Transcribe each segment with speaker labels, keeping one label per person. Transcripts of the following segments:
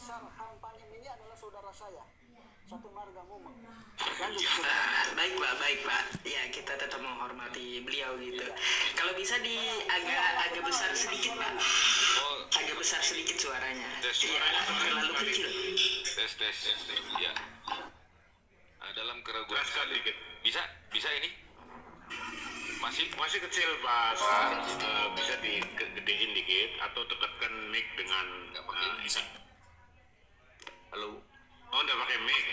Speaker 1: besar Hampanim ini adalah saudara saya, satu marga Mumeng.
Speaker 2: Baik Pak. Ya, kita tetap menghormati beliau gitu. Kalau bisa agak besar sedikit Pak. Agak besar sedikit suaranya. Iya, terlalu kecil.
Speaker 3: Tes. Ya. Dalam keraguan sedikit. Bisa ini? Masih kecil Pak. Bisa digedein dikit atau dekatkan mic dengan bisa. Halo. Oh, udah pakai mic.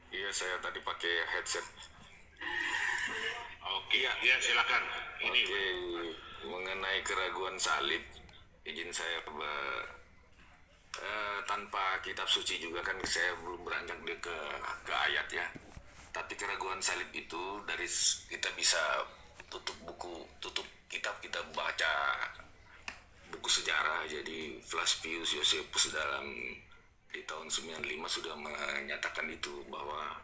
Speaker 3: Iya, saya tadi pakai headset. Oke, ya silakan. Ini mengenai keraguan salib, izin saya tanpa kitab suci juga kan saya belum beranjak ke ayat ya. Tapi keraguan salib itu dari kita bisa tutup kitab, kita baca buku sejarah. Jadi Flavius Josephus di tahun 95 sudah menyatakan itu bahwa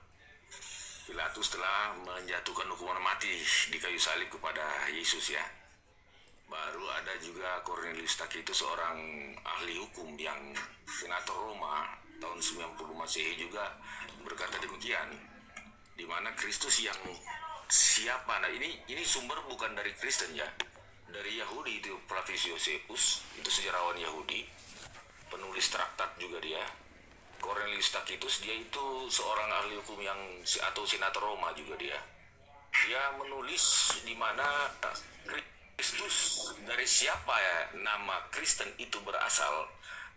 Speaker 3: Pilatus telah menjatuhkan hukuman mati di kayu salib kepada Yesus ya. Baru ada juga Cornelius Tacitus, seorang ahli hukum yang senator Roma tahun 90 Masehi juga berkata demikian, di mana Kristus yang siapa? Nah ini sumber bukan dari Kristen ya, dari Yahudi. Itu Flavius Josephus, itu sejarawan Yahudi, penulis traktat juga dia. Cornelius Tacitus, dia itu seorang ahli hukum atau senator Roma juga dia menulis di mana Kristus, dari siapa ya nama Kristen itu berasal,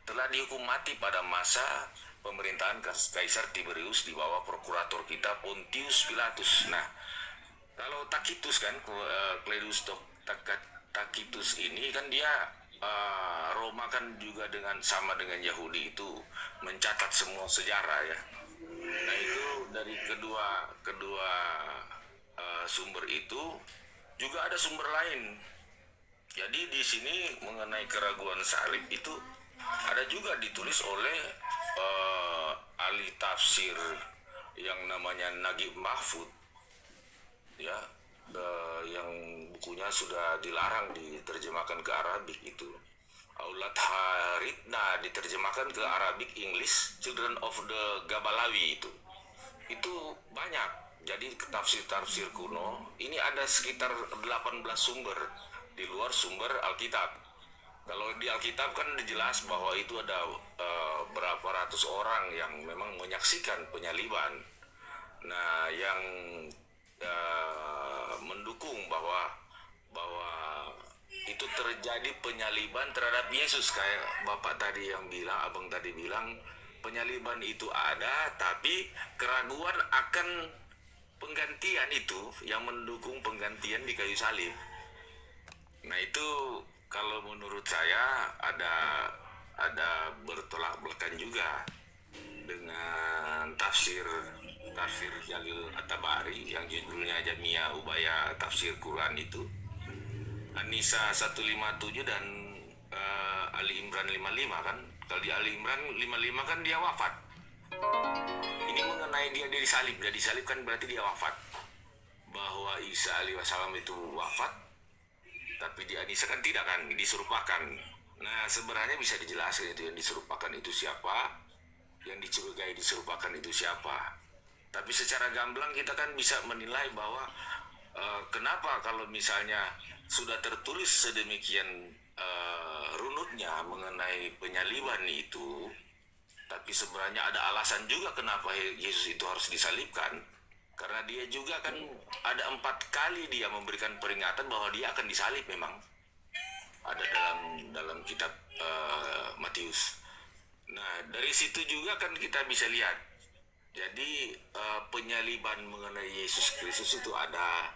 Speaker 3: telah dihukum mati pada masa pemerintahan Kaisar Tiberius di bawah prokurator kita Pontius Pilatus. Nah, kalau Tacitus kan, Claudius Tacitus ini kan dia Roma kan juga sama dengan Yahudi itu mencatat semua sejarah ya. Nah itu dari kedua sumber itu juga ada sumber lain. Jadi di sini mengenai keraguan salib itu ada juga ditulis oleh ahli tafsir yang namanya Nagib Mahfud ya, yang bukunya sudah dilarang diterjemahkan ke Arabik itu. Aulat Haridna diterjemahkan ke Arabik English, Children of the Gabalawi itu banyak. Jadi tafsir kuno ini ada sekitar 18 sumber di luar sumber Alkitab. Kalau di Alkitab kan jelas bahwa itu ada berapa ratus orang yang memang menyaksikan penyaliban. Nah, yang mendukung bahwa itu terjadi penyaliban terhadap Yesus, kayak Bapak tadi yang bilang, Abang tadi bilang, penyaliban itu ada, tapi keraguan akan penggantian itu yang mendukung penggantian di kayu salib. Nah itu kalau menurut saya ada bertolak belakang juga dengan tafsir Jalil At-Tabari yang judulnya Jamiah Ubaya Tafsir Quran itu, An-Nisa 157 dan Ali Imran 55 kan. Kalau di Ali Imran 55 kan dia wafat. Ini mengenai dia disalib kan berarti dia wafat. Bahwa Isa alaihi wasallam itu wafat, tapi di An-Nisa kan tidak kan, diserupakan. Nah sebenarnya bisa dijelaskan itu yang diserupakan itu siapa, yang dicurigai diserupakan itu siapa. Tapi secara gamblang kita kan bisa menilai bahwa kenapa kalau misalnya sudah tertulis sedemikian runutnya mengenai penyaliban itu, tapi sebenarnya ada alasan juga kenapa Yesus itu harus disalibkan. Karena dia juga kan ada 4 kali dia memberikan peringatan bahwa dia akan disalib memang. Ada dalam kitab Matius. Nah dari situ juga kan kita bisa lihat. Jadi penyaliban mengenai Yesus Kristus itu ada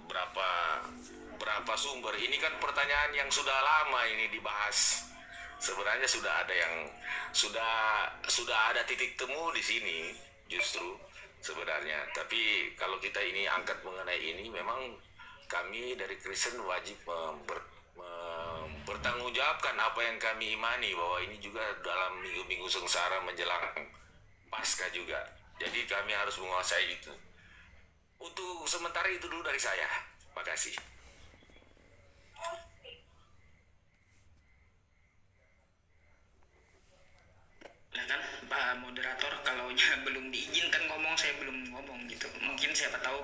Speaker 3: berapa sumber. Ini kan pertanyaan yang sudah lama ini dibahas. Sebenarnya sudah ada yang sudah ada titik temu di sini justru sebenarnya. Tapi kalau kita ini angkat mengenai ini, memang kami dari Kristen wajib bertanggungjawabkan apa yang kami imani, bahwa ini juga dalam minggu-minggu sengsara menjelang Paskah juga. Jadi kami harus menguasai itu. Untuk sementara itu dulu dari saya. Terima kasih.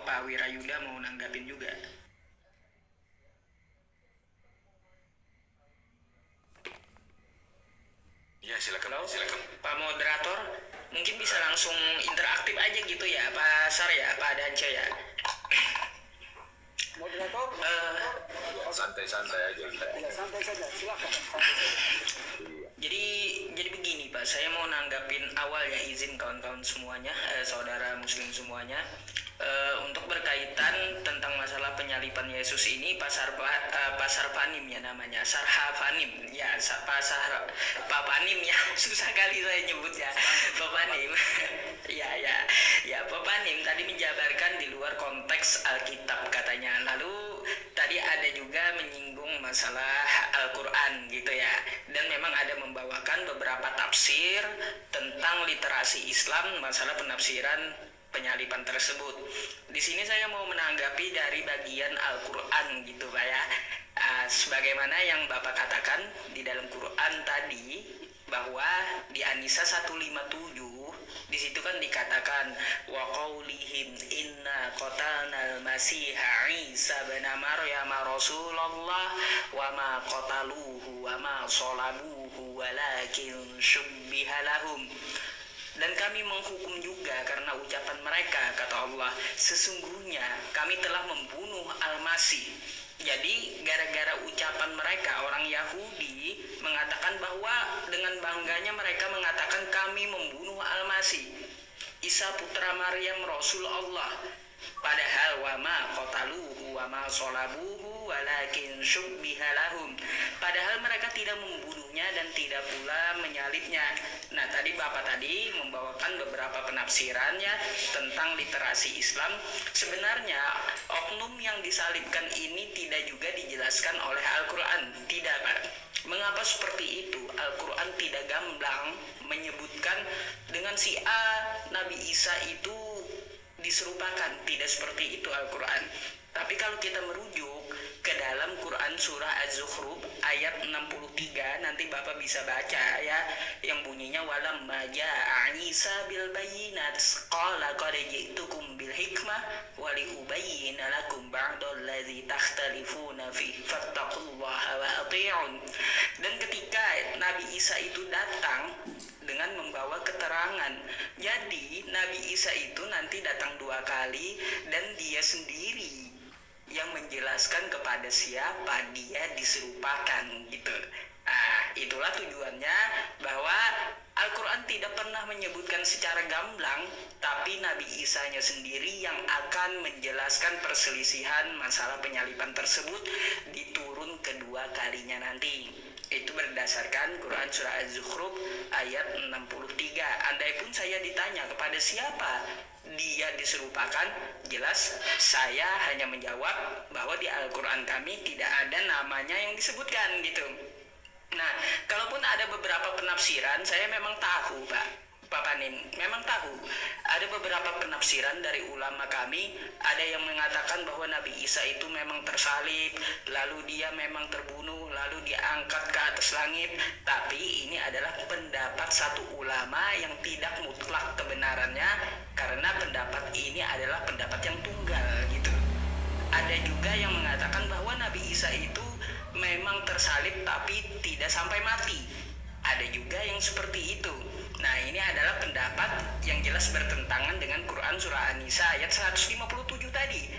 Speaker 2: Pak Wirayuda mau nanggapin juga.
Speaker 3: Ya, silakan.
Speaker 2: Pak Moderator, mungkin bisa langsung interaktif aja gitu ya, Pak Sar ya, Pak Danca ya.
Speaker 1: Moderator,
Speaker 3: Santai-santai aja.
Speaker 1: ya santai saja, silakan. Santai saja.
Speaker 2: Jadi begini Pak, saya mau nanggapin awalnya, izin kawan-kawan semuanya, saudara muslim semuanya, untuk berkaitan tentang masalah penyalipan Yesus ini, Pasar Panim ya namanya, Sarha Panim ya, Pak Panim ya, susah kali saya nyebutnya, Pak Panim. ya Pak Panim tadi menjabarkan di luar konteks Alkitab katanya. Lalu tadi ada juga menyinggung masalah Al-Quran gitu ya, dan memang ada membawakan beberapa tafsir tentang literasi Islam, masalah penafsiran penyalipan tersebut. Di sini saya mau menanggapi dari bagian Al-Quran gitu Pak ya. Sebagaimana yang Bapak katakan di dalam Quran tadi, bahwa di An-Nisa 157 di situ kan dikatakan wa qaulihim inna qatalnal masiha Isa bin Maryam rasulullah wa ma qataluhu wa ma salabuhu walakin syubbiha lahum. Dan kami menghukum juga karena ucapan mereka, kata Allah, sesungguhnya kami telah membunuh Al-Masih. Jadi gara-gara ucapan mereka, orang Yahudi mengatakan bahwa dengan bangganya mereka mengatakan kami membunuh Al-Masih, Isa putra Maryam Rasul Allah. Padahal wa ma qataluhu wa ma salabuhu walakin syubbiha lahum. Padahal mereka tidak membunuhnya dan tidak pula menyalibnya. Nah, tadi Bapak tadi membawakan beberapa penafsirannya tentang literasi Islam. Sebenarnya oknum yang disalibkan ini tidak juga dijelaskan oleh Al-Quran. Tidak, Pak. Mengapa seperti itu? Al-Quran tidak gamblang menyebutkan dengan si A Nabi Isa itu diserupakan, tidak seperti itu Al-Quran. Tapi kalau kita merujuk ke dalam Quran surah Az-Zukhruf ayat 63, nanti Bapak bisa baca ya, yang bunyinya walamma ja'a Isa bil bayyinat qala qad ji'tukum bil hikmah wa li ubayyina lakum ba'dal ladzi takhtalifuna fi fattaqullaha wa athi'un. Dan ketika Nabi Isa itu datang dengan membawa keterangan, jadi Nabi Isa itu nanti datang 2 kali dan dia sendiri yang menjelaskan kepada siapa dia diserupakan gitu. Nah, itulah tujuannya, bahwa Al-Quran tidak pernah menyebutkan secara gamblang, tapi Nabi Isa-nya sendiri yang akan menjelaskan perselisihan masalah penyaliban tersebut diturun kedua kalinya nanti. Itu berdasarkan Quran surah Az-Zukhruf ayat 63. Andaipun saya ditanya kepada siapa dia diserupakan, jelas saya hanya menjawab bahwa di Al-Quran kami tidak ada namanya yang disebutkan gitu. Nah, kalaupun ada beberapa penafsiran, saya memang tahu Pak Panin, memang tahu ada beberapa penafsiran dari ulama kami. Ada yang mengatakan bahwa Nabi Isa itu memang tersalib, lalu dia memang terbunuh, lalu diangkat ke atas langit. Tapi ini adalah pendapat satu ulama yang tidak mutlak kebenarannya, karena pendapat ini adalah pendapat yang tunggal gitu. Ada juga yang mengatakan bahwa Nabi Isa itu memang tersalib tapi tidak sampai mati. Ada juga yang seperti itu. Nah, ini adalah pendapat yang jelas bertentangan dengan Quran surah An-Nisa ayat 157 tadi.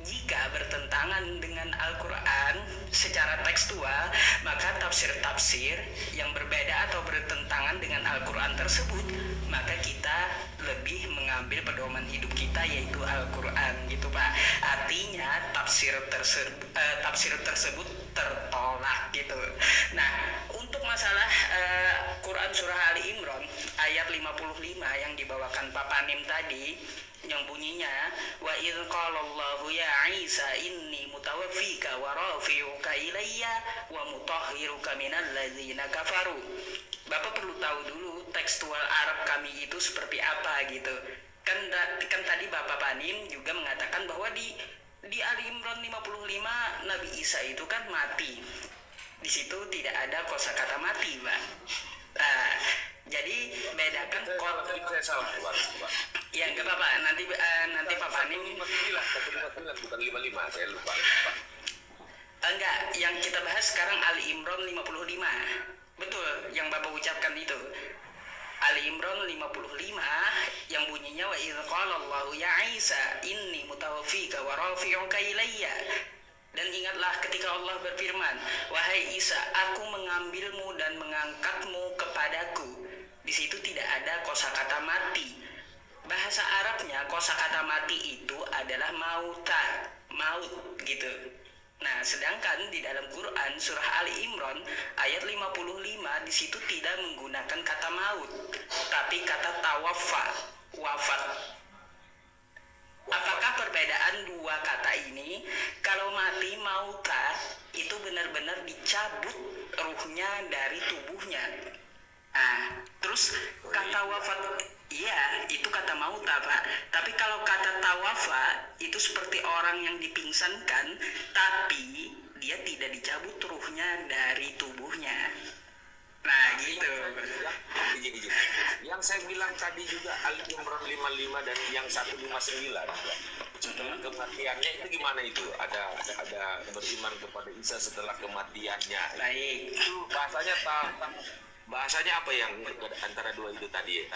Speaker 2: Jika bertentangan dengan Al-Quran secara tekstual, maka tafsir-tafsir yang berbeda atau bertentangan dengan Al-Quran tersebut, maka kita lebih mengambil pedoman hidup kita, yaitu Al-Quran gitu Pak. Artinya tafsir tersebut tertolak gitu. Nah, untuk masalah Quran surah Ali Imran ayat 55 yang dibawakan Pak Panim tadi, yang bunyinya wa idz qala Allahu ya Isa inni mutawaffika wa rafi'uka ilayya wa mutahhiruka minal ladzina kafaru. Bapak perlu tahu dulu tekstual Arab kami itu seperti apa gitu. Kan tadi Bapak Panim juga mengatakan bahwa di Ali Imran 55 Nabi Isa itu kan mati. Di situ tidak ada kosakata mati, Pak. Nah, jadi bedakan
Speaker 3: saya salah, Pak.
Speaker 2: Ya nggak apa-apa, nanti Pak Panim
Speaker 3: 159 bukan 55, saya lupa.
Speaker 2: enggak, yang kita bahas sekarang Ali Imran 55. Betul, yang Bapak ucapkan itu. Ali Imran 55 yang bunyinya wa idz qala Allahu ya Isa inni mutawaffika wa rafi'uka ilayya. Dan ingatlah ketika Allah berfirman, wahai Isa, aku mengambilmu dan mengangkatmu kepadaku. Di situ tidak ada kosakata mati. Bahasa Arabnya kosakata mati itu adalah mauta, maut gitu. Nah, sedangkan di dalam Quran surah Ali Imran ayat 55 di situ tidak menggunakan kata maut, tapi kata tawaffa, wafat. Apakah perbedaan dua kata ini? Kalau mati mauta itu benar-benar dicabut ruhnya dari tubuhnya. Nah, terus kata wafat, iya itu kata mauta Pak. Tapi kalau kata tawafa itu seperti orang yang dipingsankan, tapi dia tidak dicabut ruhnya dari tubuhnya. Nah gitu.
Speaker 3: Yang saya bilang tadi juga Ali Imran 55 dan yang 159 setelah kematiannya itu gimana itu? Ada beriman kepada Isa setelah kematiannya.
Speaker 2: Baik.
Speaker 3: Itu bahasanya apa yang antara dua itu tadi ya?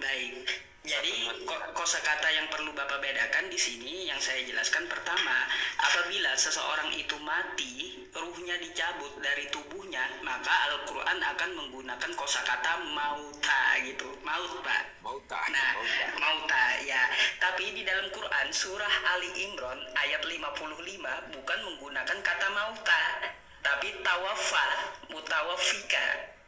Speaker 2: Baik. Jadi kosakata yang perlu Bapak bedakan di sini yang saya jelaskan pertama, apabila seseorang itu mati, ruhnya dicabut dari tubuhnya, maka Al-Qur'an akan menggunakan kosakata mauta gitu. Maut, Pak.
Speaker 3: Mauta.
Speaker 2: Nah, mauta ya. Tapi di dalam Quran surah Ali Imran ayat 55 bukan menggunakan kata mauta, tapi tawafa, mutawaffika.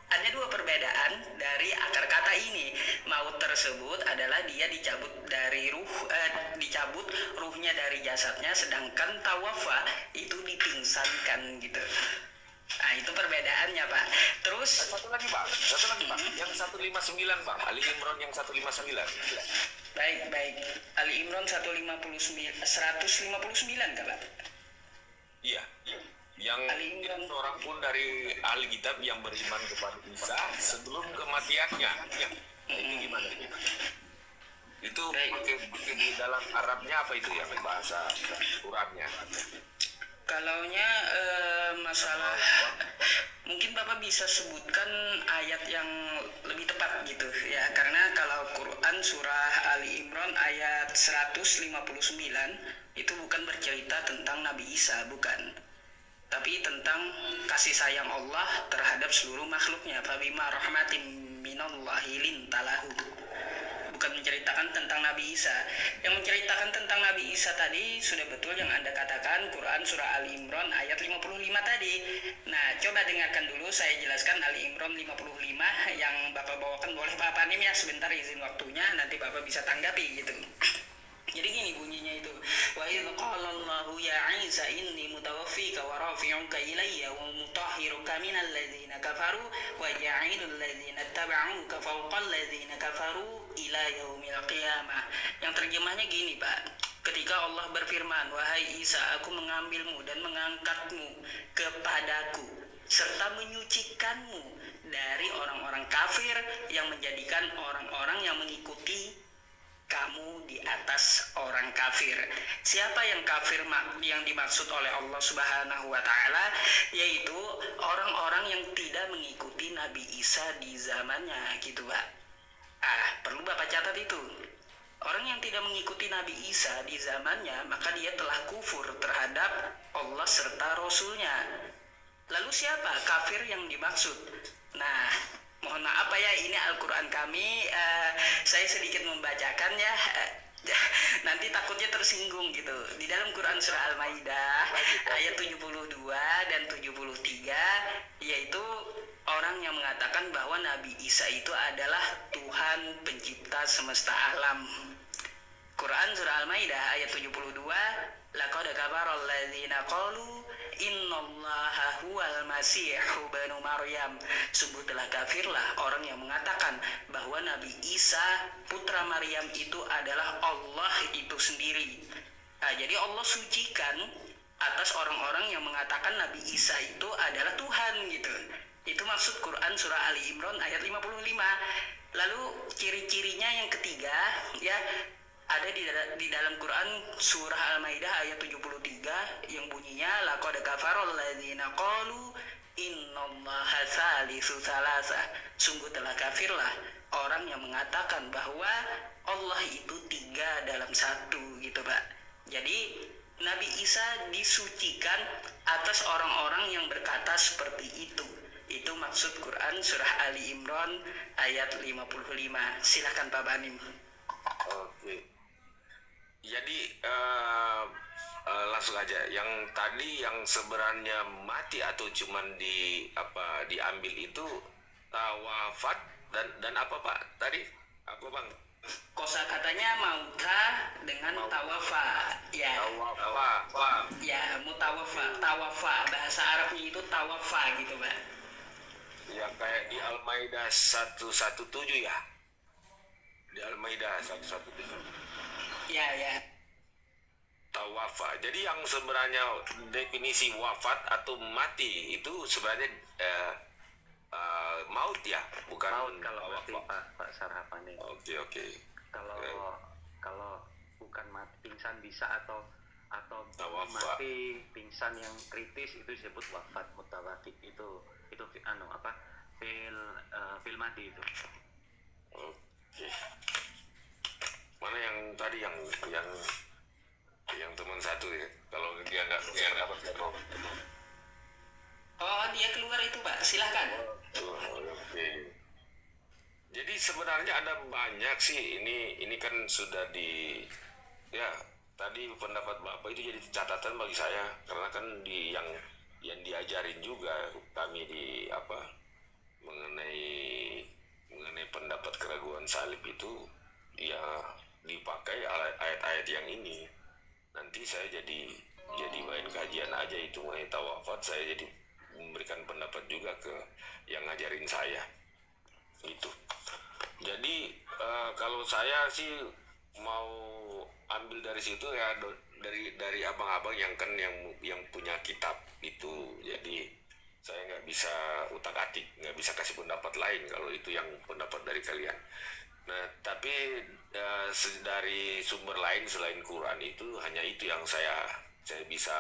Speaker 2: Ada dua perbedaan dari akar kata ini. Maut tersebut adalah dia dicabut dari dicabut ruhnya dari jasadnya, sedangkan tawafa itu dipingsankan gitu. Nah, itu perbedaannya, Pak. Terus
Speaker 3: Satu lagi Bang. Yang 159 Bang. Ali Imran yang 159.
Speaker 2: baik. Ali Imran 159 kan, Pak?
Speaker 3: Iya. Yang tidak seorang pun dari ahli kitab yang beriman kepada Isa sebelum kematiannya. Ya. Itu gimana? Itu pakai di dalam Arabnya apa itu ya bahasa Qurannya?
Speaker 2: Kalaunya masalah mungkin Bapak bisa sebutkan ayat yang lebih tepat gitu ya, karena kalau Quran surah Ali Imran ayat 159 itu bukan bercerita tentang Nabi Isa, bukan, tapi tentang kasih sayang Allah terhadap seluruh makhluknya. Fabima rahmatin minallahi lintalahu. Bukan menceritakan tentang Nabi Isa. Yang menceritakan tentang Nabi Isa tadi sudah betul yang Anda katakan, Quran surah Ali Imran ayat 55 tadi. Nah, coba dengarkan dulu saya jelaskan Ali Imran 55 yang Bapak bawakan. Boleh Pak Panim ya, sebentar izin waktunya, nanti Bapak bisa tanggapi gitu. Jadi gini bunyinya itu, wa idz qala Allahu ya Isa inni mutawaffika wa rafi'uka ilayya wa mutahhiruka minal ladzina kafaru wa ja'ilul ladzina tabauka fawqal ladzina kafaru ila yaumil qiyamah. Yang terjemahnya gini, Pak. Ketika Allah berfirman, wahai Isa, aku mengambilmu dan mengangkatmu kepadaku serta menyucikanmu dari orang-orang kafir yang menjadikan orang-orang yang mengikuti kamu di atas orang kafir. Siapa yang kafir yang dimaksud oleh Allah Subhanahu wa taala? Yaitu orang-orang yang tidak mengikuti Nabi Isa di zamannya gitu, Pak. Perlu Bapak catat itu. Orang yang tidak mengikuti Nabi Isa di zamannya, maka dia telah kufur terhadap Allah serta Rasulnya. Lalu siapa kafir yang dimaksud? Nah, mohon maaf Pak ya, ini Al-Quran kami, saya sedikit membacakan ya, nanti takutnya tersinggung gitu. Di dalam Quran surah Al-Maidah ayat 72 dan 73, yaitu orang yang mengatakan bahwa Nabi Isa itu adalah Tuhan pencipta semesta alam. Quran surah Al-Maidah ayat 72, laqad kafara alladzina qalu innallaha huwal masihu banu Maryam. Sungguh telah kafirlah orang yang mengatakan bahwa Nabi Isa putra Maryam itu adalah Allah itu sendiri. Jadi Allah sucikan atas orang-orang yang mengatakan Nabi Isa itu adalah Tuhan gitu. Itu maksud Quran surah Ali Imran ayat 55. Lalu ciri-cirinya yang ketiga ya, ada di dalam Quran surah Al-Maidah ayat 73 yang bunyinya laqad kafarol ladzina qalu innallaha salisu salasa. Sungguh telah kafirlah orang yang mengatakan bahwa Allah itu 3 dalam 1 gitu, Pak. Jadi Nabi Isa disucikan atas orang-orang yang berkata seperti itu. Itu maksud Quran surah Ali Imran ayat 55. Silakan Pak Banim.
Speaker 3: Oke. Jadi langsung aja. Yang tadi yang sebenarnya mati atau cuman diambil itu tawafat dan apa Pak tadi? Apa Bang?
Speaker 2: Kosa katanya mauta dengan tawafa. Ya.
Speaker 3: Tawafa.
Speaker 2: Ya, mutawafa, tawafa. Bahasa Arabnya itu tawafa gitu, Pak.
Speaker 3: Yang kayak di Al-Maidah 117 ya. Di Al-Maidah 117.
Speaker 2: Ya.
Speaker 3: Tawafa. Jadi yang sebenarnya definisi wafat atau mati itu sebenarnya maut ya, bukan
Speaker 4: maut kalau mati
Speaker 3: wafa.
Speaker 4: Pak Sarhapani.
Speaker 3: Oke.
Speaker 4: Kalau bukan mati pingsan bisa atau
Speaker 3: Tawafa.
Speaker 4: mati pingsan yang kritis itu disebut wafat mutawatir. Itu fil mati itu.
Speaker 3: Oke. Mana yang tadi yang teman satu ya? Kalau dia nggak dapat mau.
Speaker 2: Oh, dia keluar itu, Pak. Silakan.
Speaker 3: Oke. Jadi sebenarnya ada banyak sih ini kan sudah tadi pendapat Bapak itu jadi catatan bagi saya karena kan yang diajarin juga kami mengenai pendapat keraguan salib itu ya dipakai ayat-ayat yang ini. Nanti saya jadi main kajian aja itu mengenai tawafat, saya jadi memberikan pendapat juga ke yang ngajarin saya gitu. Jadi kalau saya sih mau ambil dari situ ya dari abang-abang yang punya kitab itu. Jadi saya nggak bisa utak-atik, nggak bisa kasih pendapat lain kalau itu yang pendapat dari kalian. Nah, tapi dari sumber lain selain Quran itu hanya itu yang saya bisa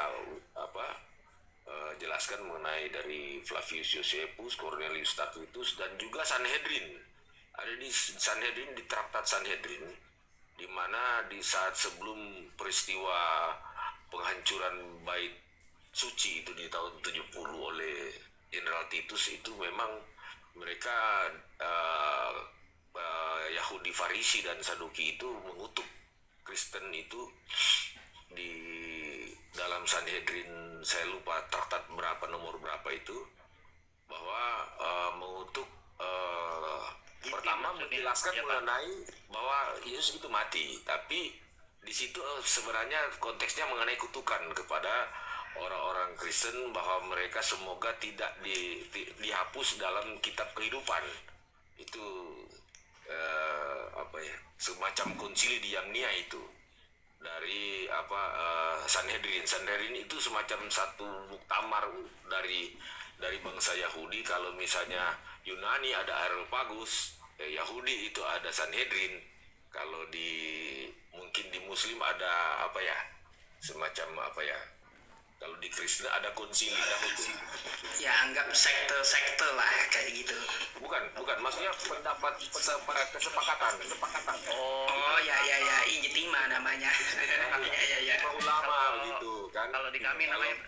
Speaker 3: jelaskan mengenai dari Flavius Josephus, Cornelius Tacitus dan juga Sanhedrin. Ada di Sanhedrin, di Traktat Sanhedrin, di mana di saat sebelum peristiwa penghancuran bait suci itu di tahun 70 oleh Jenderal Titus itu memang mereka Yahudi Farisi dan Saduki itu mengutuk Kristen itu di dalam Sanhedrin, saya lupa traktat nomor berapa itu, bahwa mengutuk pertama menjelaskan mengenai bahwa Yesus itu mati, tapi di situ sebenarnya konteksnya mengenai kutukan kepada orang-orang Kristen bahwa mereka semoga tidak dihapus dalam kitab kehidupan. Itu semacam konsili di Yamnia itu dari Sanhedrin itu semacam satu muktamar dari bangsa Yahudi. Kalau misalnya Yunani ada Areopagus, Yahudi itu ada Sanhedrin. Kalau mungkin di Muslim ada semacam kalau di Kristen ada konsili.
Speaker 2: Ya, anggap sekte lah kayak gitu.
Speaker 3: Bukan, maksudnya pendapat kesepakatan.
Speaker 2: Oh, ya, ijtima namanya. Ya.
Speaker 3: Ulama begitu kan.
Speaker 4: Kalau di kami namanya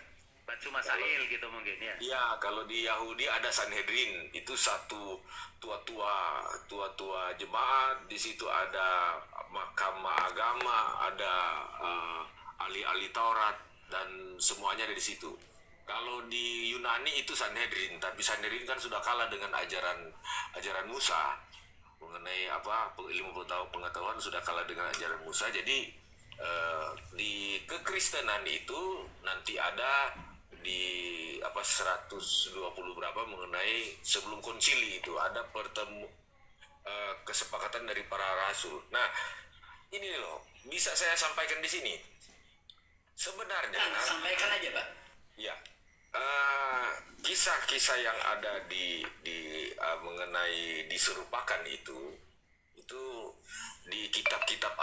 Speaker 4: Batu Masail gitu mungkin ya.
Speaker 3: Iya, kalau di Yahudi ada Sanhedrin, itu satu tua-tua jemaat, di situ ada mahkamah agama, ada ahli-ahli Taurat dan semuanya ada di situ. Kalau di Yunani itu Sanhedrin, tapi Sanhedrin kan sudah kalah dengan ajaran Musa mengenai ilmu pengetahuan sudah kalah dengan ajaran Musa. Jadi di kekristenan itu nanti ada di 120 berapa mengenai sebelum konsili itu ada kesepakatan dari para rasul. Nah, ini loh bisa saya sampaikan di sini. Sebenarnya
Speaker 2: Sampaikan aja, Pak.
Speaker 3: ya, kisah kisah-kisah yang ada di mengenai diserupakan itu di kitab-kitab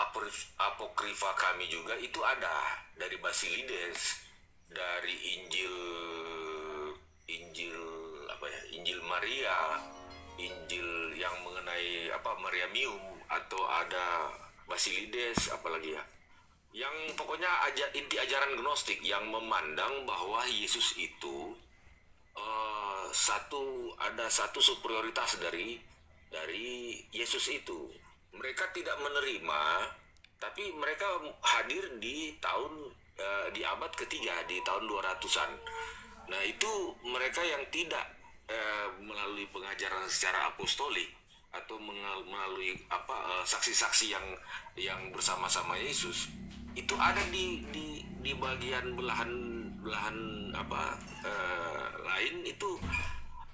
Speaker 3: apokrifa kami juga itu ada, dari Basilides, dari Injil apa ya, Injil Maria, Injil yang mengenai Mariamium, atau ada Basilides, apalagi ya, yang pokoknya inti ajaran Gnostik yang memandang bahwa Yesus itu ada satu superioritas dari Yesus itu. Mereka tidak menerima, tapi mereka hadir di abad ketiga, di tahun 200-an. Nah, itu mereka yang tidak melalui pengajaran secara apostolik atau melalui saksi-saksi yang bersama-sama Yesus, itu ada di bagian belahan lain itu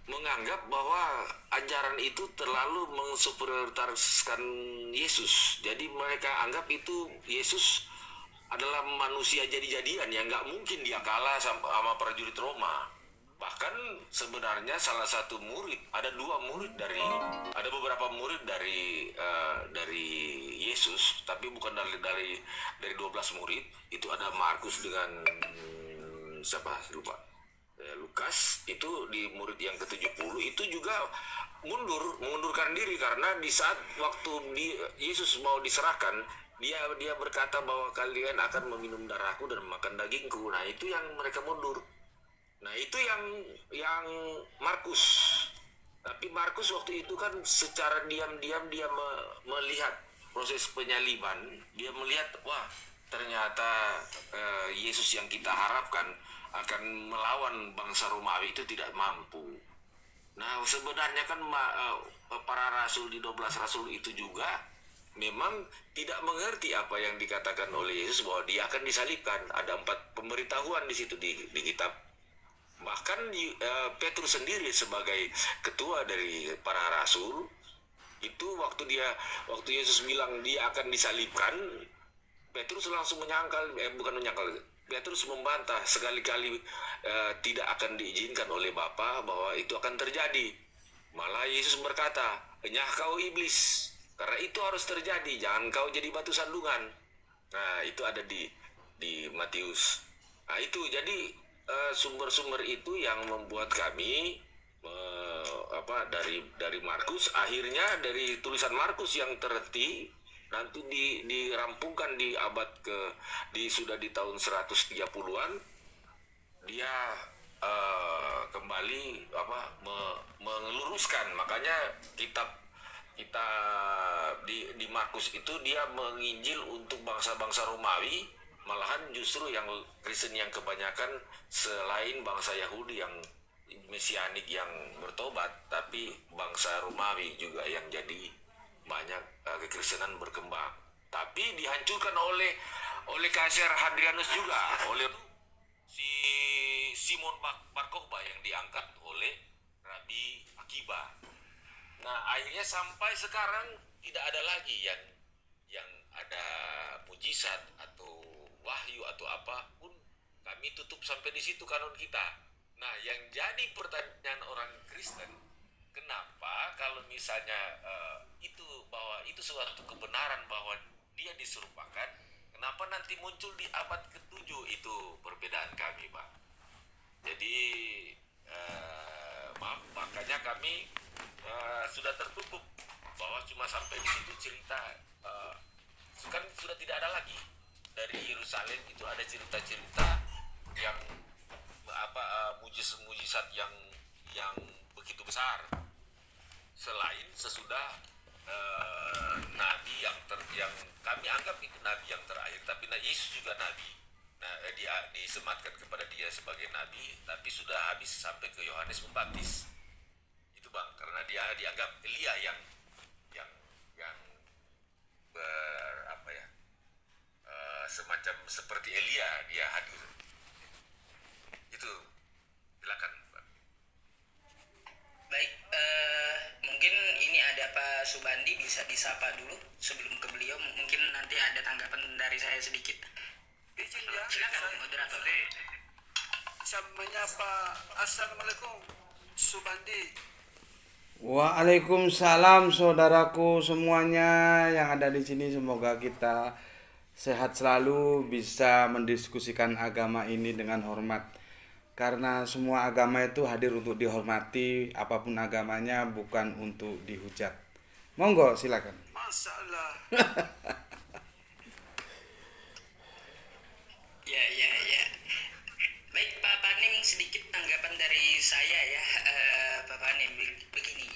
Speaker 3: menganggap bahwa ajaran itu terlalu mensuperioritaskan Yesus. Jadi mereka anggap itu Yesus adalah manusia jadi-jadian yang nggak mungkin dia kalah sama prajurit Roma. Bahkan sebenarnya salah satu murid, ada beberapa murid dari Yesus, tapi bukan dari 12 murid. Itu ada Markus dengan siapa lupa, Lukas. Itu di murid yang ke-70 itu juga mengundurkan diri, karena di saat waktu Yesus mau diserahkan, dia berkata bahwa kalian akan meminum darahku dan makan dagingku. Nah, itu yang mereka mundur. Nah, itu yang Markus. Tapi Markus waktu itu kan secara diam-diam dia melihat proses penyaliban. Dia melihat, wah, ternyata Yesus yang kita harapkan akan melawan bangsa Romawi itu tidak mampu. Nah, sebenarnya kan para rasul di 12 rasul itu juga memang tidak mengerti apa yang dikatakan oleh Yesus bahwa dia akan disalibkan. Ada 4 pemberitahuan di situ di kitab. Bahkan Petrus sendiri sebagai ketua dari para rasul itu waktu Yesus bilang dia akan disalibkan, Petrus langsung Petrus membantah sekali-kali tidak akan diizinkan oleh Bapa bahwa itu akan terjadi. Malah Yesus berkata, "Enyah kau iblis, karena itu harus terjadi, jangan kau jadi batu sandungan." Nah, itu ada di Matius. Nah, itu jadi sumber-sumber itu yang membuat kami dari Markus, akhirnya dari tulisan Markus yang terhenti nanti dirampungkan di sudah di tahun 130-an dia kembali meluruskan. Makanya kita di Markus itu dia menginjil untuk bangsa-bangsa Romawi, malahan justru yang Kristen yang kebanyakan selain bangsa Yahudi yang Mesianik yang bertobat, tapi bangsa Romawi juga yang jadi banyak kekristenan berkembang. Tapi dihancurkan oleh Kaisar Hadrianus juga, oleh si Simon Bar Kokhba yang diangkat oleh Rabi Akiba. Nah, akhirnya sampai sekarang tidak ada lagi yang ada mujizat atau wahyu atau apapun. Kami tutup sampai di situ kanon kita. Nah, yang jadi pertanyaan orang Kristen, kenapa kalau misalnya bahwa itu suatu kebenaran bahwa dia diserupakan, kenapa nanti muncul di abad ke-7? Itu perbedaan kami, Pak. Jadi makanya kami sudah tertutup bahwa cuma sampai di situ cerita. Kan sudah tidak ada lagi dari Yerusalem. Itu ada cerita-cerita yang mujizat yang begitu besar, selain sesudah nabi yang kami anggap itu nabi yang terakhir. Tapi Yesus juga nabi. Nah, dia disematkan kepada dia sebagai nabi, tapi sudah habis sampai ke Yohanes Pembaptis. Itu, Bang, karena dia dianggap Elia yang semacam seperti Elia dia hadir. Itu, silakan, Bang.
Speaker 2: Baik, mungkin ini ada Pak Subandi, bisa disapa dulu sebelum ke beliau. Mungkin nanti ada tanggapan dari saya sedikit. Silakan, moderator.
Speaker 1: saya menyapa. Assalamualaikum, Subandi.
Speaker 5: Waalaikumsalam saudaraku semuanya yang ada di sini, semoga kita sehat selalu, bisa mendiskusikan agama ini dengan hormat. Karena semua agama itu hadir untuk dihormati, apapun agamanya, bukan untuk dihujat. Monggo silakan.
Speaker 1: Masalah.
Speaker 2: Ya. Baik, Pak Panim, sedikit tanggapan dari saya ya, Pak Panim. Begini,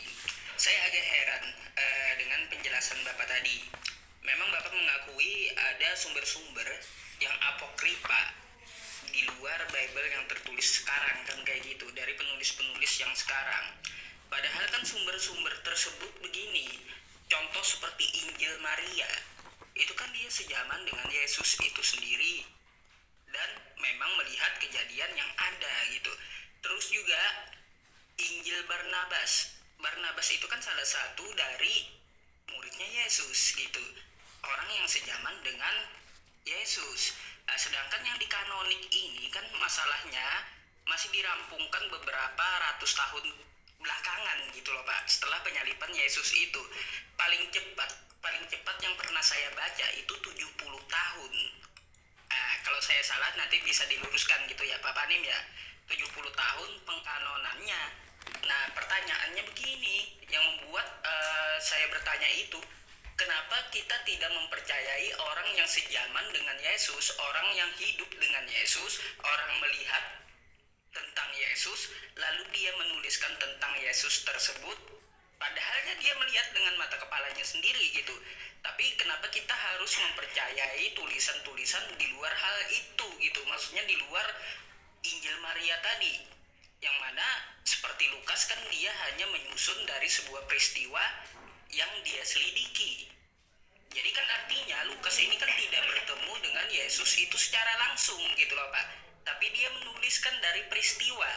Speaker 2: saya agak heran dengan penjelasan Bapak tadi. Memang Bapak mengakui ada sumber-sumber yang apokripa di luar Bible yang tertulis sekarang, kan kayak gitu, dari penulis-penulis yang sekarang. Padahal kan sumber-sumber tersebut begini, contoh seperti Injil Maria, itu kan dia sejaman dengan Yesus itu sendiri dan memang melihat kejadian yang ada gitu. Terus juga Injil Barnabas itu kan salah satu dari muridnya Yesus gitu, orang yang sejaman dengan Yesus. Nah, sedangkan yang di kanonik ini kan masalahnya masih dirampungkan beberapa ratus tahun belakangan gitu loh Pak, setelah penyaliban Yesus itu. Paling cepat yang pernah saya baca itu 70 tahun. Kalau saya salah nanti bisa diluruskan gitu ya Pak Panim ya. 70 tahun pengkanonannya. Nah, pertanyaannya begini, yang membuat saya bertanya itu, kenapa kita tidak mempercayai orang yang sejaman dengan Yesus, orang yang hidup dengan Yesus, orang melihat tentang Yesus, lalu dia menuliskan tentang Yesus tersebut, padahalnya dia melihat dengan mata kepalanya sendiri gitu. Tapi kenapa kita harus mempercayai tulisan-tulisan di luar hal itu gitu, maksudnya di luar Injil Maria tadi, yang mana seperti Lukas kan dia hanya menyusun dari sebuah peristiwa yang dia selidiki. Jadi kan artinya Lukas ini kan tidak bertemu dengan Yesus itu secara langsung gitu loh Pak, tapi dia menuliskan dari peristiwa.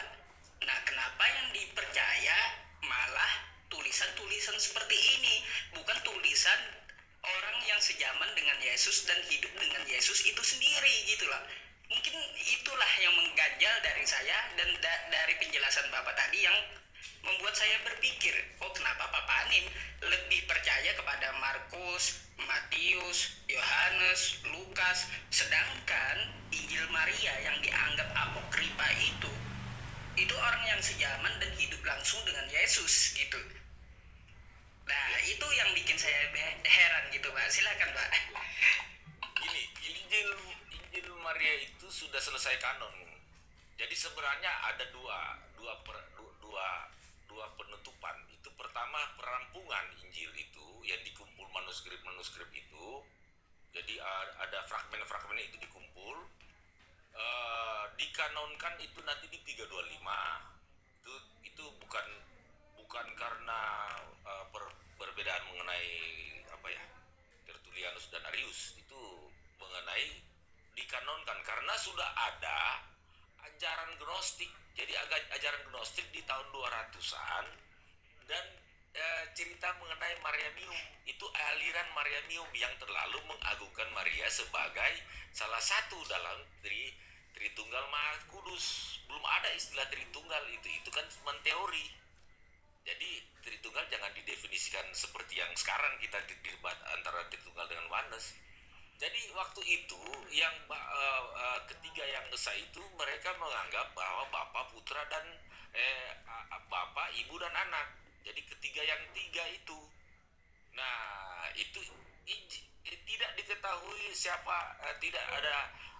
Speaker 2: Nah, kenapa yang dipercaya malah tulisan-tulisan seperti ini, bukan tulisan orang yang sejaman dengan Yesus dan hidup dengan Yesus itu sendiri gitu loh. Mungkin itulah yang mengganjal dari saya dan dari penjelasan Bapak tadi yang membuat saya berpikir, oh kenapa Pak Panim lebih percaya kepada Markus, Matius, Yohanes, Lukas, sedangkan Injil Maria yang dianggap apokripa itu orang yang sejaman dan hidup langsung dengan Yesus gitu. Nah, itu yang bikin saya heran gitu Pak. Silakan Pak.
Speaker 3: Gini, Injil Maria itu sudah selesai kanon. Jadi sebenarnya ada dua penutupan. Itu pertama, perampungan Injil itu yang dikumpul manuskrip itu. Jadi ada fragmen-fragmen itu dikumpul, dikanonkan itu nanti di 325. Itu bukan karena perbedaan mengenai Tertullianus dan Arius, itu mengenai dikanonkan karena sudah ada ajaran Gnostik. Jadi ajaran Gnostik di tahun 200-an dan cerita mengenai Marianium, itu aliran Marianium yang terlalu mengagungkan Maria sebagai salah satu dalam Tritunggal Maha Kudus. Belum ada istilah Tritunggal, itu kan cuma teori. Jadi Tritunggal jangan didefinisikan seperti yang sekarang kita debat antara Tritunggal dengan Oneness. Jadi waktu itu yang ketiga yang esa itu mereka menganggap bahwa Bapa, Putra dan Bapa, Ibu dan Anak. Jadi ketiga yang tiga itu. Nah, itu tidak diketahui siapa, tidak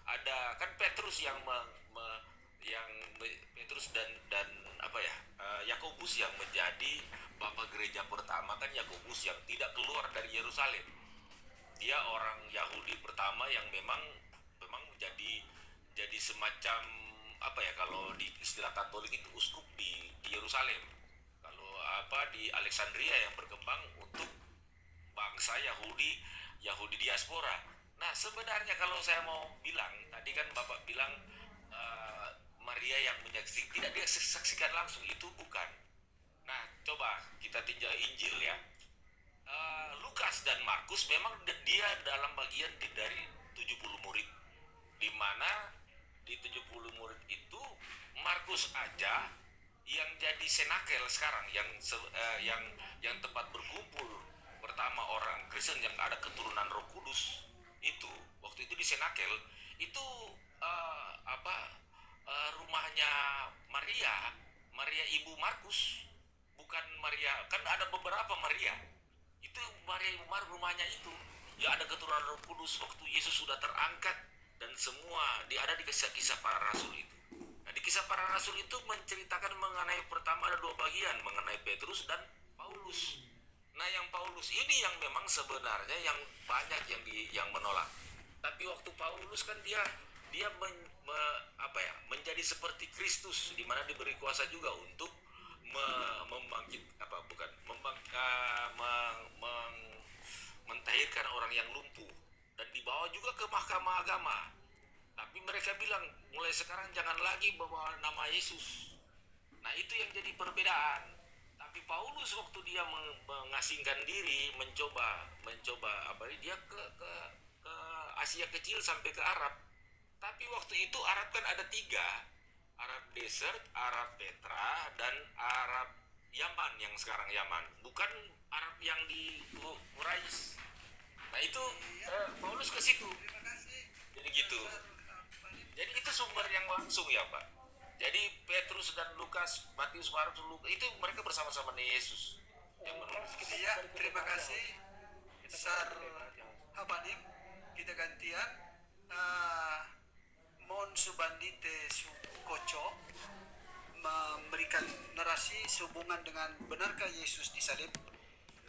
Speaker 3: ada kan Petrus yang Petrus dan Yakobus yang menjadi Bapak gereja pertama, kan Yakobus yang tidak keluar dari Yerusalem. Dia orang Yahudi pertama yang memang jadi semacam kalau di istilah Katolik itu uskup di Yerusalem. Kalau di Alexandria yang berkembang untuk bangsa Yahudi diaspora. Nah, sebenarnya kalau saya mau bilang, tadi kan Bapak bilang Maria yang menyaksikan, tidak dia saksikan langsung, itu bukan. Nah, coba kita tinjau Injil ya. Lukas dan Markus memang dia dalam bagian dari 70 murid, di mana di 70 murid itu Markus aja yang jadi senakel sekarang, yang tempat berkumpul pertama orang Kristen yang ada keturunan Roh Kudus itu waktu itu di senakel itu rumahnya Maria ibu Markus, bukan Maria, kan ada beberapa Maria. Itu Maria ibu Markus rumahnya itu ya ada keturunan Roh Kudus waktu Yesus sudah terangkat dan semua ada di kisah-kisah para rasul itu. Nah, di kisah para rasul itu menceritakan mengenai pertama ada 2 bagian, mengenai Petrus dan Paulus. Nah, yang Paulus ini yang memang sebenarnya yang banyak yang menolak. Tapi waktu Paulus kan dia menjadi seperti Kristus, di mana diberi kuasa juga untuk mentahirkan orang yang lumpuh dan dibawa juga ke mahkamah agama. Tapi mereka bilang mulai sekarang jangan lagi bawa nama Yesus. Nah, itu yang jadi perbedaan. Tapi Paulus waktu dia mengasingkan diri, mencoba dia ke Asia Kecil sampai ke Arab. Tapi waktu itu Arab kan ada 3, Arab Desert, Arab Petra, dan Arab Yaman yang sekarang Yaman, bukan Arab yang di Quraisy. Nah itu Paulus ke situ. Jadi gitu. Jadi itu sumber yang langsung ya Pak. Jadi Petrus dan Lukas, Matius, Markus, Lukas itu mereka bersama-sama dengan Yesus yang menulis.
Speaker 6: Ya, terima kasih Sar Habanim. Kita gantian Mon Subandite Sukoco memberikan narasi sehubungan dengan benarkah Yesus disalib,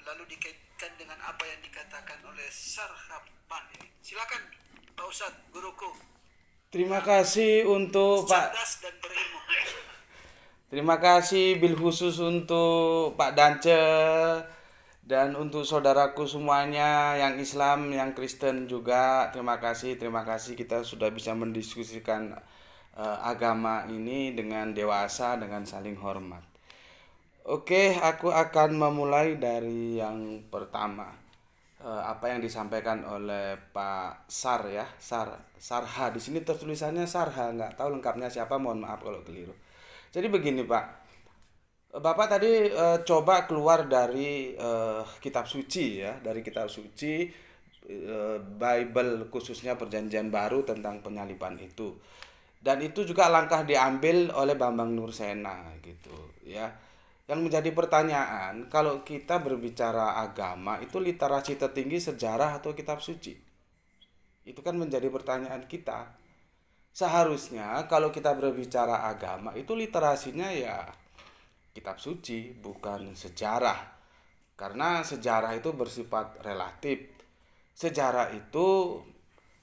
Speaker 6: lalu dikaitkan dengan apa yang dikatakan oleh Sar Haban ini. Silakan Pak Ustadz, guruku.
Speaker 5: Terima kasih untuk Pak.
Speaker 6: Cerdas dan berilmu.
Speaker 5: Terima kasih bil khusus untuk Pak Dance dan untuk saudaraku semuanya yang Islam, yang Kristen juga. Terima kasih kita sudah bisa mendiskusikan agama ini dengan dewasa, dengan saling hormat. Oke, aku akan memulai dari yang pertama. Apa yang disampaikan oleh Pak Sar ya, Sarha. Di sini tertulisannya Sarha, nggak tahu lengkapnya siapa, mohon maaf kalau keliru. Jadi begini Pak, Bapak tadi coba keluar dari kitab suci ya, dari kitab suci Bible khususnya Perjanjian Baru tentang penyaliban itu. Dan itu juga langkah diambil oleh Bambang Nursena gitu ya. Yang menjadi pertanyaan, kalau kita berbicara agama, itu literasi tertinggi sejarah atau kitab suci? Itu kan menjadi pertanyaan kita. Seharusnya kalau kita berbicara agama, itu literasinya ya kitab suci, bukan sejarah. Karena sejarah itu bersifat relatif. Sejarah itu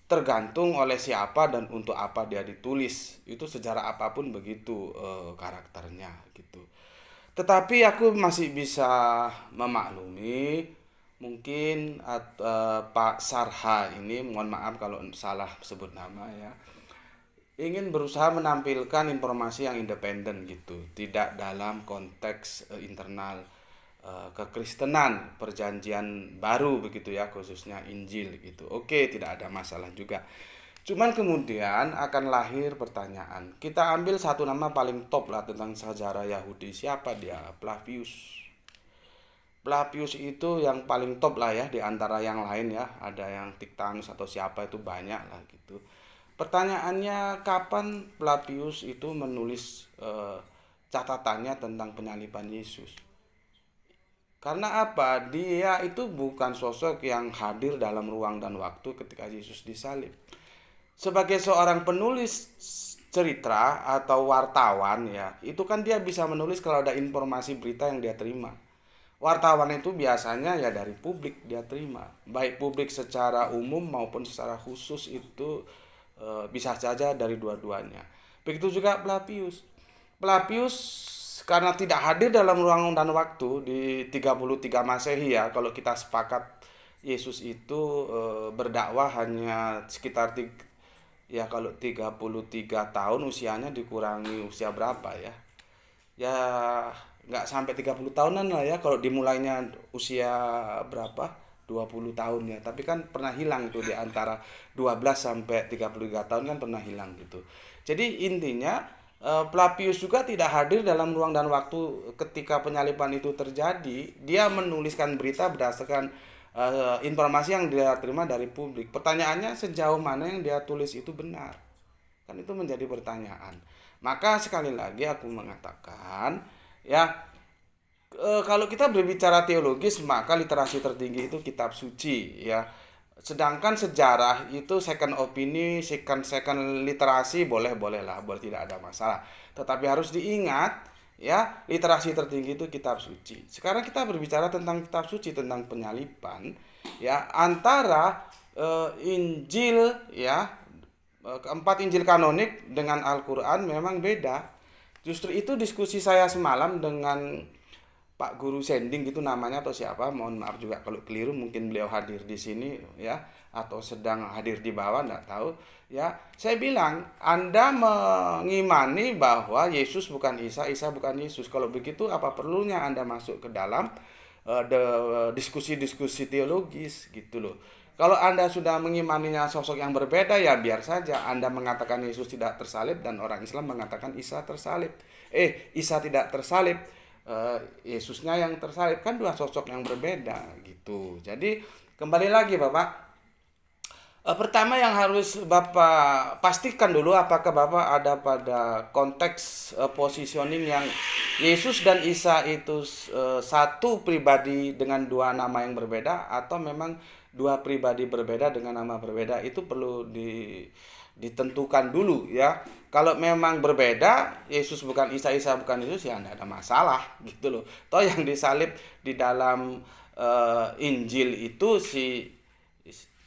Speaker 5: tergantung oleh siapa dan untuk apa dia ditulis. Itu sejarah apapun begitu karakternya gitu. Tetapi aku masih bisa memaklumi mungkin Pak Sarha ini, mohon maaf kalau salah sebut nama ya, ingin berusaha menampilkan informasi yang independen gitu, tidak dalam konteks internal kekristenan Perjanjian Baru begitu ya, khususnya Injil gitu. Oke, tidak ada masalah juga. Cuman kemudian akan lahir pertanyaan. Kita ambil satu nama paling top lah tentang sejarah Yahudi. Siapa dia? Flavius. Flavius itu yang paling top lah ya di antara yang lain ya. Ada yang Titanus atau siapa itu banyak lah gitu. Pertanyaannya, kapan Flavius itu menulis catatannya tentang penyaliban Yesus? Karena apa? Dia itu bukan sosok yang hadir dalam ruang dan waktu ketika Yesus disalib. Sebagai seorang penulis cerita atau wartawan ya, itu kan dia bisa menulis kalau ada informasi berita yang dia terima. Wartawan itu biasanya ya dari publik dia terima, baik publik secara umum maupun secara khusus itu bisa saja dari dua-duanya. Begitu juga Flavius. Flavius karena tidak hadir dalam ruang dan waktu di 33 Masehi ya, kalau kita sepakat Yesus itu berdakwah hanya sekitar kalau 33 tahun usianya dikurangi usia berapa ya? Ya nggak sampai 30 tahunan lah ya kalau dimulainya usia berapa? 20 tahun ya, tapi kan pernah hilang tuh di antara 12 sampai 33 tahun kan pernah hilang gitu. Jadi intinya Flavius juga tidak hadir dalam ruang dan waktu ketika penyaliban itu terjadi. Dia menuliskan berita berdasarkan informasi yang dia terima dari publik. Pertanyaannya, sejauh mana yang dia tulis itu benar? Kan itu menjadi pertanyaan. Maka sekali lagi aku mengatakan ya, kalau kita berbicara teologis maka literasi tertinggi itu kitab suci ya. Sedangkan sejarah itu second opini, second literasi boleh lah, boleh, tidak ada masalah. Tetapi harus diingat ya, literasi tertinggi itu kitab suci. Sekarang kita berbicara tentang kitab suci, tentang penyaliban ya, antara Injil ya, keempat Injil kanonik dengan Al-Quran memang beda. Justru itu diskusi saya semalam dengan Pak Guru Sending gitu namanya atau siapa, mohon maaf juga kalau keliru, mungkin beliau hadir di sini ya atau sedang hadir di bawah, enggak tahu ya. Saya bilang, Anda mengimani bahwa Yesus bukan Isa, Isa bukan Yesus. Kalau begitu apa perlunya Anda masuk ke dalam diskusi-diskusi teologis gitu loh. Kalau Anda sudah mengimaninya sosok yang berbeda, ya biar saja. Anda mengatakan Yesus tidak tersalib dan orang Islam mengatakan Isa tersalib. Isa tidak tersalib, Yesusnya yang tersalib, kan dua sosok yang berbeda gitu. Jadi kembali lagi Bapak, pertama yang harus Bapak pastikan dulu apakah Bapak ada pada konteks positioning yang Yesus dan Isa itu satu pribadi dengan dua nama yang berbeda, atau memang dua pribadi berbeda dengan nama berbeda. Itu perlu ditentukan dulu ya. Kalau memang berbeda, Yesus bukan Isa, Isa bukan Yesus, ya tidak ada masalah gitu loh. Toh yang disalib di dalam Injil itu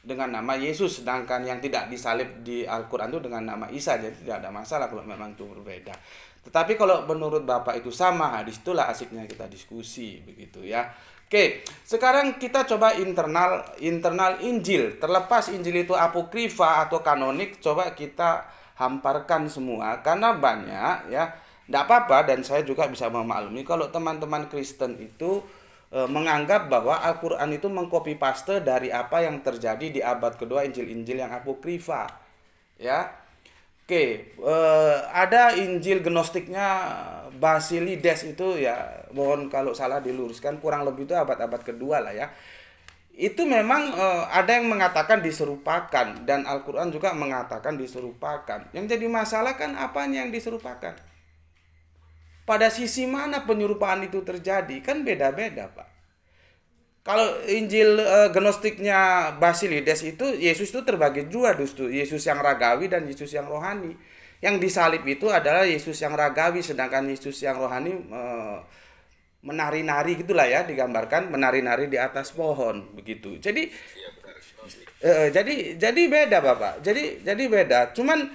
Speaker 5: dengan nama Yesus, sedangkan yang tidak disalib di Al-Quran itu dengan nama Isa. Jadi tidak ada masalah kalau memang itu berbeda. Tetapi kalau menurut Bapak itu sama, disitulah asiknya kita diskusi begitu ya. Oke, sekarang kita coba internal Injil. Terlepas Injil itu apokrifa atau kanonik, coba kita hamparkan semua, karena banyak ya. Tidak apa-apa, dan saya juga bisa memaklumi kalau teman-teman Kristen itu menganggap bahwa Al-Quran itu mengcopy paste dari apa yang terjadi di abad kedua, Injil-Injil yang apokrifa ya. Oke, ada Injil Gnostiknya Basilides itu ya, mohon kalau salah diluruskan, kurang lebih itu abad-abad kedua lah ya. Itu memang ada yang mengatakan diserupakan, dan Al-Quran juga mengatakan diserupakan. Yang jadi masalah kan apanya yang diserupakan? Pada sisi mana penyerupaan itu terjadi? Kan beda-beda Pak. Kalau Injil Gnostiknya Basilides itu, Yesus itu terbagi dua justru, Yesus yang ragawi dan Yesus yang rohani. Yang disalib itu adalah Yesus yang ragawi, sedangkan Yesus yang rohani menari-nari gitulah ya, digambarkan menari-nari di atas pohon begitu. Jadi jadi beda Bapak. Jadi beda. Cuman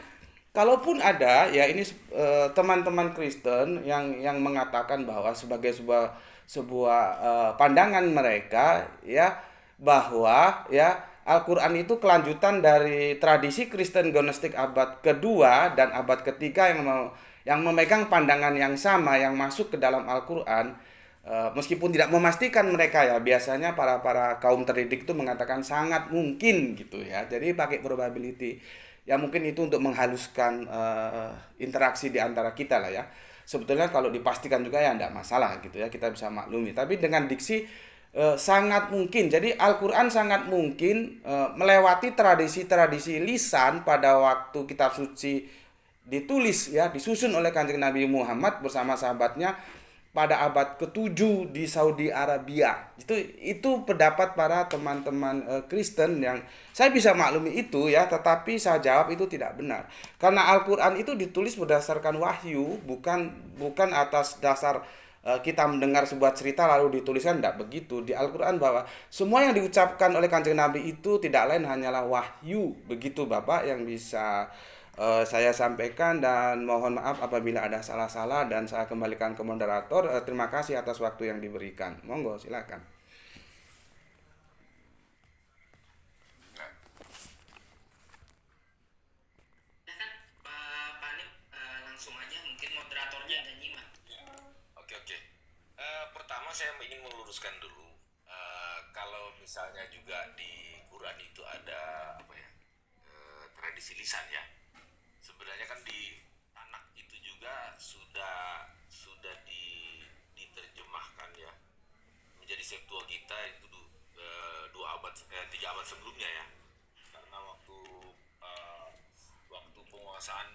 Speaker 5: kalaupun ada ya, ini teman-teman Kristen yang mengatakan bahwa sebagai sebuah pandangan mereka ya, bahwa ya Al-Quran itu kelanjutan dari tradisi Kristen Gnostik abad kedua dan abad ketiga yang memegang pandangan yang sama, yang masuk ke dalam Al-Quran. Meskipun tidak memastikan mereka ya, biasanya para kaum terdidik itu mengatakan sangat mungkin gitu ya. Jadi pakai probability. Ya mungkin itu untuk menghaluskan interaksi di antara kita lah ya. Sebetulnya kalau dipastikan juga ya tidak masalah gitu ya, kita bisa maklumi. Tapi dengan diksi sangat mungkin. Jadi Al-Quran sangat mungkin melewati tradisi-tradisi lisan pada waktu kitab suci ditulis ya, disusun oleh Kanjeng Nabi Muhammad bersama sahabatnya pada abad ke-7 di Saudi Arabia. Itu pendapat para teman-teman Kristen yang saya bisa maklumi itu ya, tetapi saya jawab itu tidak benar. Karena Al-Qur'an itu ditulis berdasarkan wahyu, bukan atas dasar kita mendengar sebuah cerita lalu dituliskan, tidak begitu. Di Al-Qur'an bahwa semua yang diucapkan oleh Kanjeng Nabi itu tidak lain hanyalah wahyu. Begitu Bapak yang bisa saya sampaikan, dan mohon maaf apabila ada salah-salah, dan saya kembalikan ke moderator. Terima kasih atas waktu yang diberikan. Monggo silakan.
Speaker 2: Pak Panip, langsung aja, mungkin moderatornya ada nyimak.
Speaker 3: Oke. Pertama saya ingin meluruskan dulu, kalau kalau misalnya juga di Quran itu ada apa ya, tradisi lisan ya. Sebenarnya kan di Tanakh itu juga sudah diterjemahkan ya menjadi Septuaginta itu 3 abad sebelumnya ya. Karena waktu penguasaan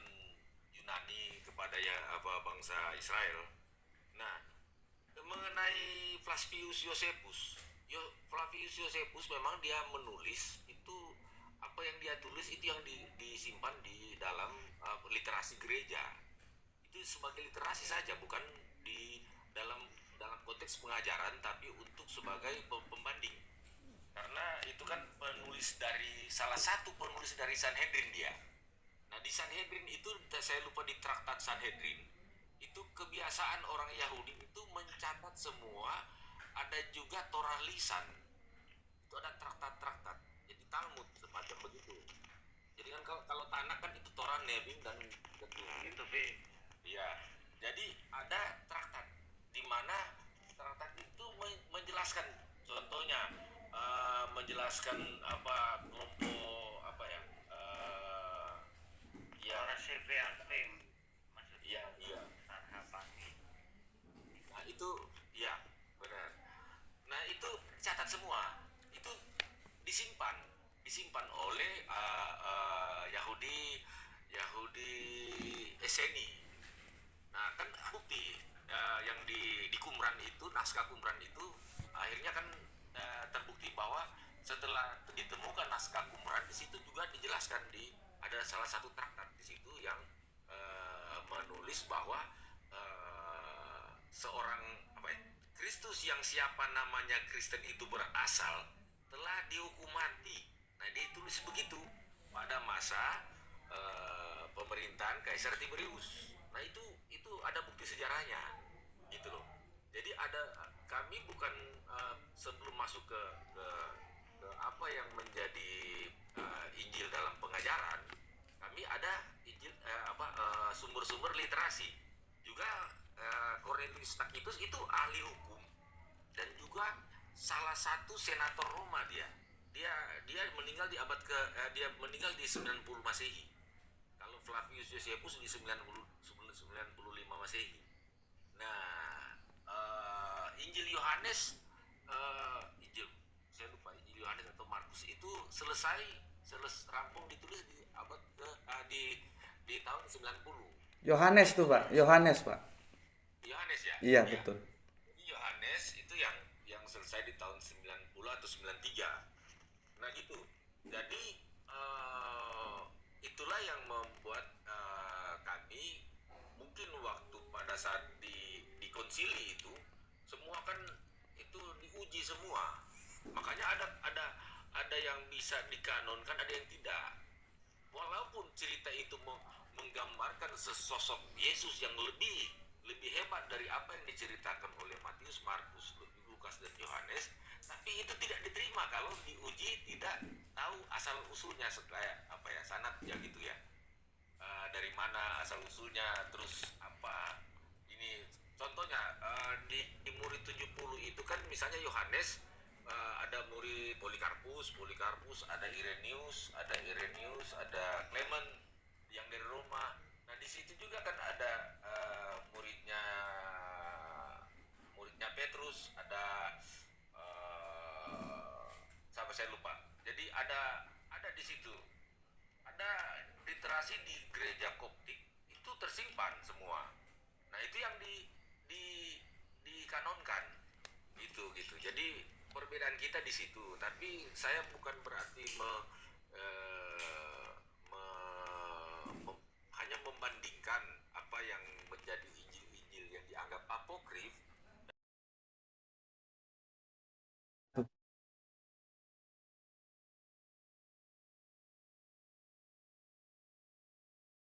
Speaker 3: Yunani kepada bangsa Israel. Nah, mengenai Flavius Josephus memang dia menulis itu, apa yang dia tulis itu yang disimpan di dalam literasi gereja. Itu sebagai literasi saja, bukan di dalam konteks pengajaran, tapi untuk sebagai pembanding. Karena itu kan salah satu penulis dari Sanhedrin dia. Nah, di Sanhedrin itu, saya lupa di traktat Sanhedrin, itu kebiasaan orang Yahudi itu mencatat semua, ada juga Torah lisan. Itu ada traktat-traktat. Jadi Talmud semacam begitu. Jadi kan kalau Tanakh kan itu Torah, Nevi'im dan Ketuvim.
Speaker 4: Itu Vi.
Speaker 3: Iya. Jadi ada traktat di mana traktat itu menjelaskan, contohnya menjelaskan kelompok
Speaker 4: Orang CVAP maksudnya.
Speaker 3: Iya.
Speaker 4: Sarhapati.
Speaker 3: Nah itu ya benar. Nah itu catat semua, itu disimpan oleh Yahudi Esseni. Nah kan bukti yang di Qumran itu, naskah Qumran itu akhirnya kan terbukti bahwa setelah ditemukan naskah Qumran, di situ juga dijelaskan, ada salah satu traktat di situ yang menulis bahwa seorang Kristus yang siapa namanya Kristen itu berasal telah dihukum mati. Nah, dia tulis begitu pada masa pemerintahan Kaisar Tiberius. Nah, itu ada bukti sejarahnya, gitu loh. Jadi kami bukan sebelum masuk ke apa yang menjadi Injil dalam pengajaran, kami ada Injil sumber-sumber literasi. Juga Cornelius Tacitus itu ahli hukum dan juga salah satu senator Roma dia. Dia meninggal di dia meninggal di 90 Masehi. Kalau Flavius Josephus di 95 Masehi. Nah, Injil Yohanes, saya lupa Injil Yohanes atau Markus itu selesai rampung ditulis di tahun 90.
Speaker 5: Yohanes tuh Pak, Yohanes ya? Iya, betul.
Speaker 3: Yohanes itu yang selesai di tahun 90 atau 93. Nah gitu. Jadi itulah yang membuat kami mungkin waktu pada saat di konsili itu semua kan itu diuji semua. Makanya ada yang bisa dikanonkan, ada yang tidak. Walaupun cerita itu menggambarkan sesosok Yesus yang lebih hebat dari apa yang diceritakan oleh Matius, Markus, Lukas dan Yohanes, tapi itu tidak diterima kalau diuji tidak tahu asal usulnya, sanadnya gitu ya. Dari mana asal usulnya, terus apa ini contohnya di murid 70 itu kan misalnya Yohanes, ada murid Polikarpus, ada Irenaeus, ada Clement yang dari Roma. Nah di situ juga kan ada muridnya Petrus, ada saya lupa. Jadi ada di situ, ada literasi di gereja Koptik itu tersimpan semua. Nah itu yang dikanonkan gitu. Jadi perbedaan kita di situ. Tapi saya bukan berarti hanya membandingkan apa yang menjadi Injil yang dianggap apokrif